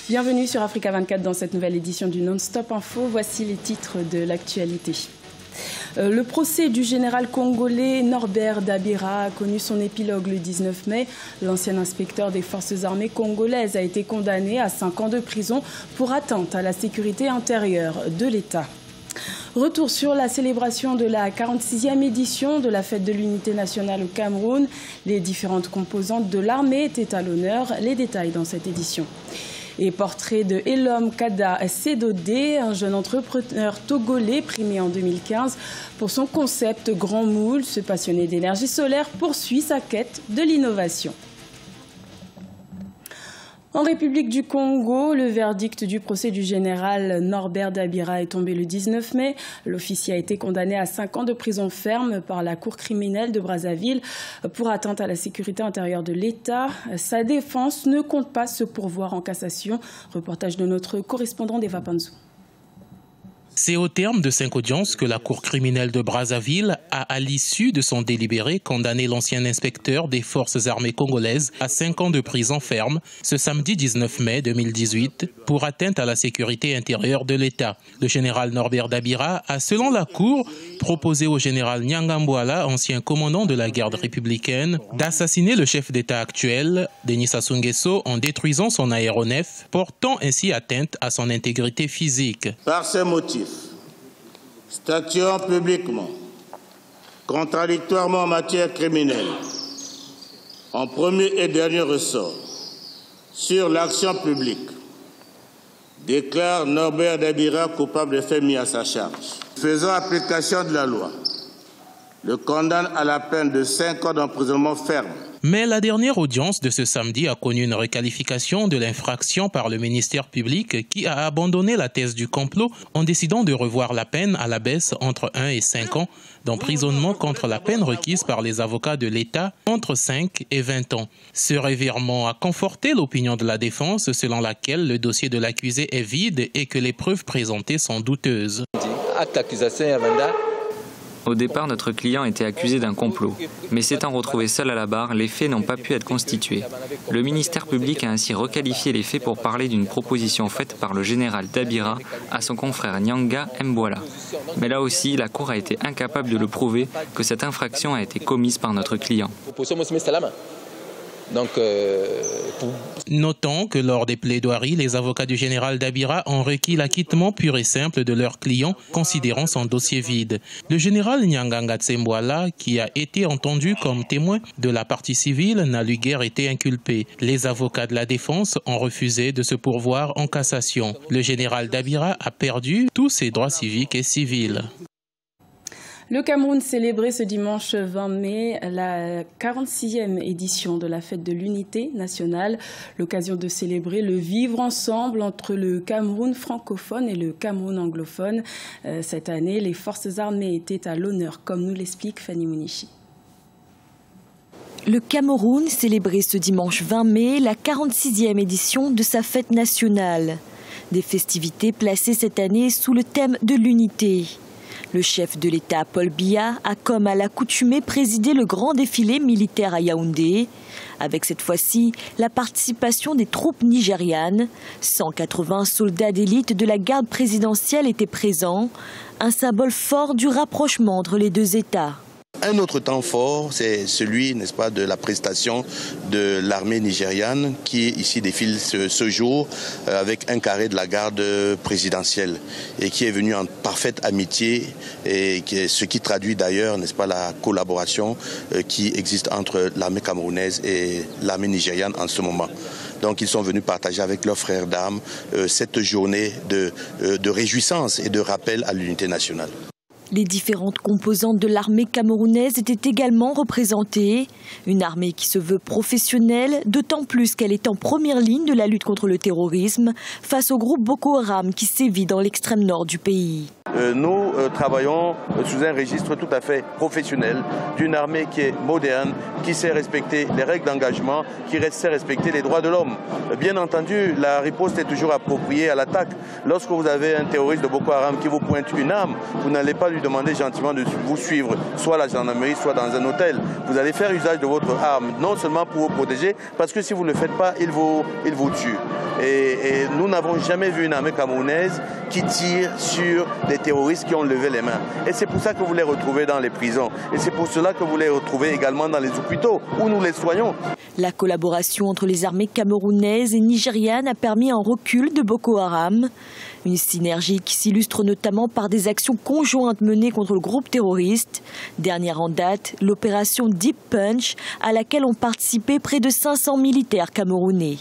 Bienvenue sur Africa 24 dans cette nouvelle édition du Non-Stop Info. Voici les titres de l'actualité. Le procès du général congolais Norbert Dabira a connu son épilogue le 19 mai. L'ancien inspecteur des forces armées congolaises a été condamné à 5 ans de prison pour atteinte à la sécurité intérieure de l'État. Retour sur la célébration de la 46e édition de la fête de l'unité nationale au Cameroun. Les différentes composantes de l'armée étaient à l'honneur. Les détails dans cette édition. Et portrait de Elom Kada Sedodé, un jeune entrepreneur togolais primé en 2015 pour son concept Grand Moule. Ce passionné d'énergie solaire poursuit sa quête de l'innovation. En République du Congo, le verdict du procès du général Norbert Dabira est tombé le 19 mai. L'officier a été condamné à 5 ans de prison ferme par la Cour criminelle de Brazzaville pour atteinte à la sécurité intérieure de l'État. Sa défense ne compte pas se pourvoir en cassation. Reportage de notre correspondant d'Eva Panzou. C'est au terme de 5 audiences que la Cour criminelle de Brazzaville a, à l'issue de son délibéré, condamné l'ancien inspecteur des forces armées congolaises à 5 ans de prison ferme ce samedi 19 mai 2018 pour atteinte à la sécurité intérieure de l'État. Le général Norbert Dabira a, selon la Cour, proposé au général Nyangambwala, ancien commandant de la garde républicaine, d'assassiner le chef d'État actuel, Denis Sassou Nguesso, en détruisant son aéronef, portant ainsi atteinte à son intégrité physique. Par ces motifs, statuant publiquement, contradictoirement en matière criminelle, en premier et dernier ressort, sur l'action publique, déclare Norbert Dabira coupable des faits mis à sa charge. Faisant application de la loi, le condamne à la peine de 5 ans d'emprisonnement ferme. Mais la dernière audience de ce samedi a connu une requalification de l'infraction par le ministère public qui a abandonné la thèse du complot en décidant de revoir la peine à la baisse entre 1 et 5 ans d'emprisonnement contre la peine requise par les avocats de l'État entre 5 et 20 ans. Ce revirement a conforté l'opinion de la défense selon laquelle le dossier de l'accusé est vide et que les preuves présentées sont douteuses. Au départ, notre client était accusé d'un complot, mais s'étant retrouvé seul à la barre, les faits n'ont pas pu être constitués. Le ministère public a ainsi requalifié les faits pour parler d'une proposition faite par le général Dabira à son confrère Nyanga Mbwala. Mais là aussi, la Cour a été incapable de le prouver que cette infraction a été commise par notre client. Notons que lors des plaidoiries, les avocats du général Dabira ont requis l'acquittement pur et simple de leur client, considérant son dossier vide. Le général Nyanga Mbwala, qui a été entendu comme témoin de la partie civile, n'a lui guère été inculpé. Les avocats de la défense ont refusé de se pourvoir en cassation. Le général Dabira a perdu tous ses droits civiques et civils. Le Cameroun célébrait ce dimanche 20 mai la 46e édition de la fête de l'unité nationale, l'occasion de célébrer le vivre ensemble entre le Cameroun francophone et le Cameroun anglophone. Cette année, les forces armées étaient à l'honneur, comme nous l'explique Fanny Mounichi. Le Cameroun célébrait ce dimanche 20 mai la 46e édition de sa fête nationale. Des festivités placées cette année sous le thème de l'unité. Le chef de l'État, Paul Biya, a comme à l'accoutumée présidé le grand défilé militaire à Yaoundé, avec cette fois-ci la participation des troupes nigérianes. 180 soldats d'élite de la garde présidentielle étaient présents, un symbole fort du rapprochement entre les deux États. Un autre temps fort, c'est celui, n'est-ce pas, de la prestation de l'armée nigériane qui ici défile ce jour avec un carré de la garde présidentielle et qui est venu en parfaite amitié et ce qui traduit d'ailleurs, n'est-ce pas, la collaboration qui existe entre l'armée camerounaise et l'armée nigériane en ce moment. Donc ils sont venus partager avec leurs frères d'armes cette journée de réjouissance et de rappel à l'unité nationale. Les différentes composantes de l'armée camerounaise étaient également représentées. Une armée qui se veut professionnelle, d'autant plus qu'elle est en première ligne de la lutte contre le terrorisme face au groupe Boko Haram qui sévit dans l'extrême nord du pays. Nous travaillons sous un registre tout à fait professionnel d'une armée qui est moderne, qui sait respecter les règles d'engagement, qui sait respecter les droits de l'homme. Bien entendu, la riposte est toujours appropriée à l'attaque. Lorsque vous avez un terroriste de Boko Haram qui vous pointe une arme, vous n'allez pas lui lui demander gentiment de vous suivre, soit à la gendarmerie, soit dans un hôtel. Vous allez faire usage de votre arme, non seulement pour vous protéger, parce que si vous ne le faites pas, il vous tue. Et nous n'avons jamais vu une armée camerounaise qui tire sur des terroristes qui ont levé les mains. Et c'est pour ça que vous les retrouvez dans les prisons. Et c'est pour cela que vous les retrouvez également dans les hôpitaux, où nous les soignons. La collaboration entre les armées camerounaises et nigérianes a permis un recul de Boko Haram. Une synergie qui s'illustre notamment par des actions conjointes menées contre le groupe terroriste. Dernière en date, l'opération Deep Punch, à laquelle ont participé près de 500 militaires camerounais.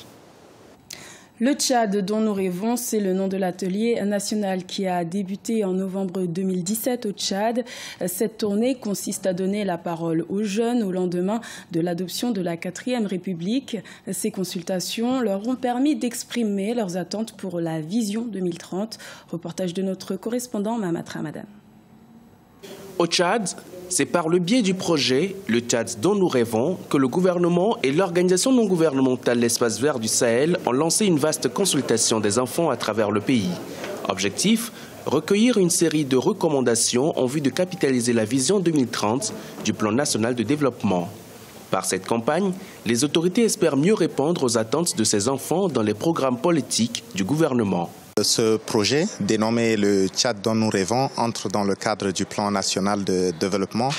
Le Tchad dont nous rêvons, c'est le nom de l'atelier national qui a débuté en novembre 2017 au Tchad. Cette tournée consiste à donner la parole aux jeunes au lendemain de l'adoption de la 4e République. Ces consultations leur ont permis d'exprimer leurs attentes pour la vision 2030. Reportage de notre correspondant Mahamat Ramadan. Au Tchad, c'est par le biais du projet Le Tchad dont nous rêvons que le gouvernement et l'organisation non gouvernementale L'Espace Vert du Sahel ont lancé une vaste consultation des enfants à travers le pays. Objectif, recueillir une série de recommandations en vue de capitaliser la vision 2030 du Plan national de développement. Par cette campagne, les autorités espèrent mieux répondre aux attentes de ces enfants dans les programmes politiques du gouvernement. Ce projet, dénommé le Tchad dont nous rêvons, entre dans le cadre du plan national de développement.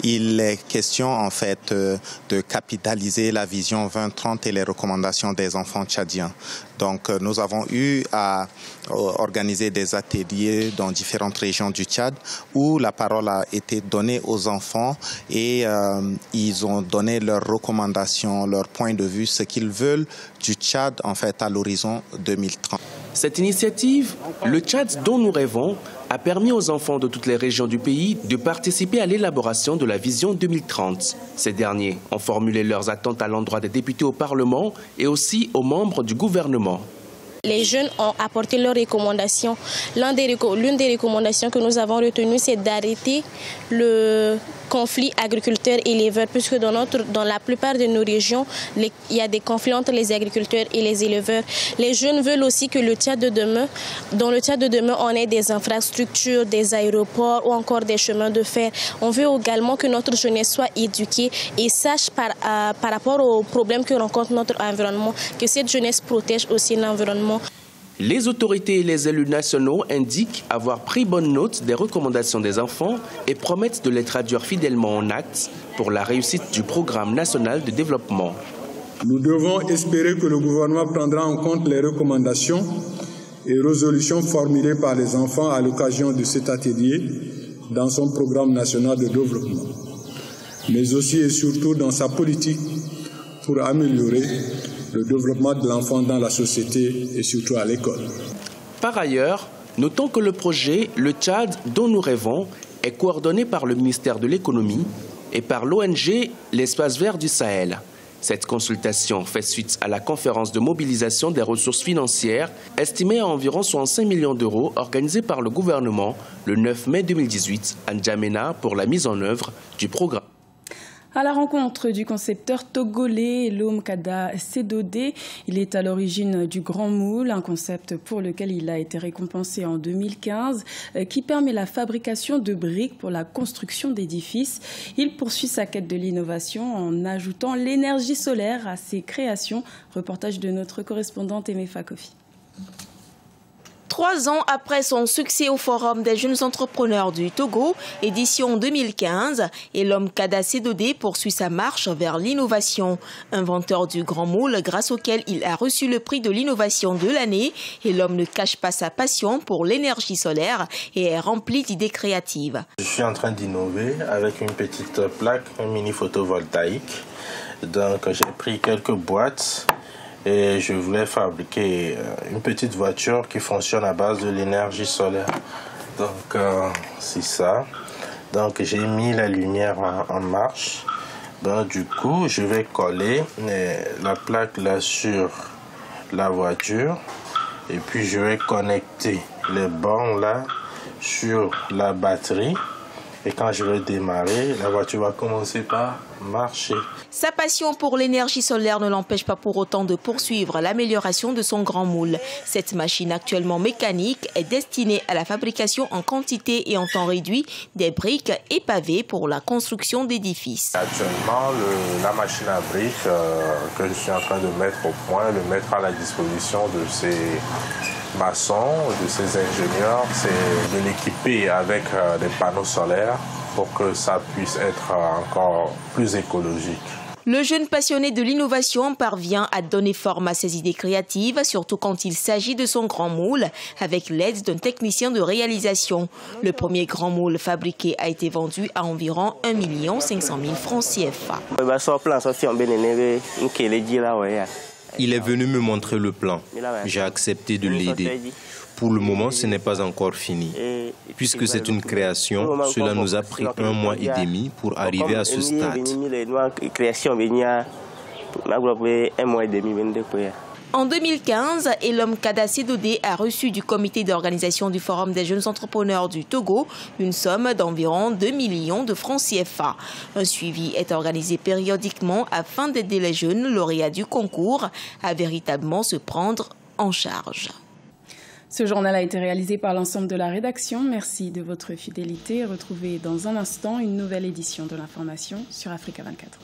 Il est question en fait de capitaliser la vision 2030 et les recommandations des enfants tchadiens. Donc nous avons eu à organiser des ateliers dans différentes régions du Tchad où la parole a été donnée aux enfants et ils ont donné leurs recommandations, leurs points de vue, ce qu'ils veulent du Tchad en fait à l'horizon 2030. Cette initiative, le Tchad dont nous rêvons, a permis aux enfants de toutes les régions du pays de participer à l'élaboration de la vision 2030. Ces derniers ont formulé leurs attentes à l'endroit des députés au Parlement et aussi aux membres du gouvernement. Les jeunes ont apporté leurs recommandations. L'une des recommandations que nous avons retenues, c'est d'arrêter le conflit agriculteurs-éleveurs, puisque dans la plupart de nos régions, il y a des conflits entre les agriculteurs et les éleveurs. Les jeunes veulent aussi que le Tchad de demain, dans le Tchad de demain, on ait des infrastructures, des aéroports ou encore des chemins de fer. On veut également que notre jeunesse soit éduquée et sache par rapport aux problèmes que rencontre notre environnement, que cette jeunesse protège aussi l'environnement. Les autorités et les élus nationaux indiquent avoir pris bonne note des recommandations des enfants et promettent de les traduire fidèlement en actes pour la réussite du programme national de développement. Nous devons espérer que le gouvernement prendra en compte les recommandations et résolutions formulées par les enfants à l'occasion de cet atelier dans son programme national de développement, mais aussi et surtout dans sa politique pour améliorer le développement de l'enfant dans la société et surtout à l'école. Par ailleurs, notons que le projet Le Tchad dont nous rêvons est coordonné par le ministère de l'économie et par l'ONG L'Espace Vert du Sahel. Cette consultation fait suite à la conférence de mobilisation des ressources financières estimée à environ 65 millions d'euros organisée par le gouvernement le 9 mai 2018 à N'Djamena pour la mise en œuvre du programme. À la rencontre du concepteur togolais Lom Kada Sedodé, il est à l'origine du Grand Moule, un concept pour lequel il a été récompensé en 2015, qui permet la fabrication de briques pour la construction d'édifices. Il poursuit sa quête de l'innovation en ajoutant l'énergie solaire à ses créations. Reportage de notre correspondante Aimé Fakofi. 3 ans après son succès au Forum des jeunes entrepreneurs du Togo, édition 2015, et Lom Kada Sedodé poursuit sa marche vers l'innovation. Inventeur du grand moule grâce auquel il a reçu le prix de l'innovation de l'année, et l'homme ne cache pas sa passion pour l'énergie solaire et est rempli d'idées créatives. Je suis en train d'innover avec une petite plaque, un mini photovoltaïque. Donc j'ai pris quelques boîtes. Et je voulais fabriquer une petite voiture qui fonctionne à base de l'énergie solaire. Donc c'est ça. Donc j'ai mis la lumière en marche. Donc du coup je vais coller la plaque là sur la voiture. Et puis je vais connecter les bornes là sur la batterie. Et quand je vais démarrer, la voiture va commencer par marcher. Sa passion pour l'énergie solaire ne l'empêche pas pour autant de poursuivre l'amélioration de son grand moule. Cette machine actuellement mécanique est destinée à la fabrication en quantité et en temps réduit des briques et pavés pour la construction d'édifices. Actuellement, la machine à briques que je suis en train de mettre au point, de mettre à la disposition de ces maçons, de ces ingénieurs, c'est de l'équiper avec des panneaux solaires pour que ça puisse être encore plus écologique. Le jeune passionné de l'innovation parvient à donner forme à ses idées créatives, surtout quand il s'agit de son grand moule, avec l'aide d'un technicien de réalisation. Le premier grand moule fabriqué a été vendu à environ 1 500 000 francs CFA. Il est venu me montrer le plan. J'ai accepté de l'aider. Pour le moment, ce n'est pas encore fini. Puisque c'est une création, cela nous a pris 1 mois et demi pour arriver à ce stade. En 2015, Elom Kadassé Dodé a reçu du comité d'organisation du Forum des jeunes entrepreneurs du Togo une somme d'environ 2 millions de francs CFA. Un suivi est organisé périodiquement afin d'aider les jeunes lauréats du concours à véritablement se prendre en charge. Ce journal a été réalisé par l'ensemble de la rédaction. Merci de votre fidélité. Retrouvez dans un instant une nouvelle édition de l'information sur Africa 24.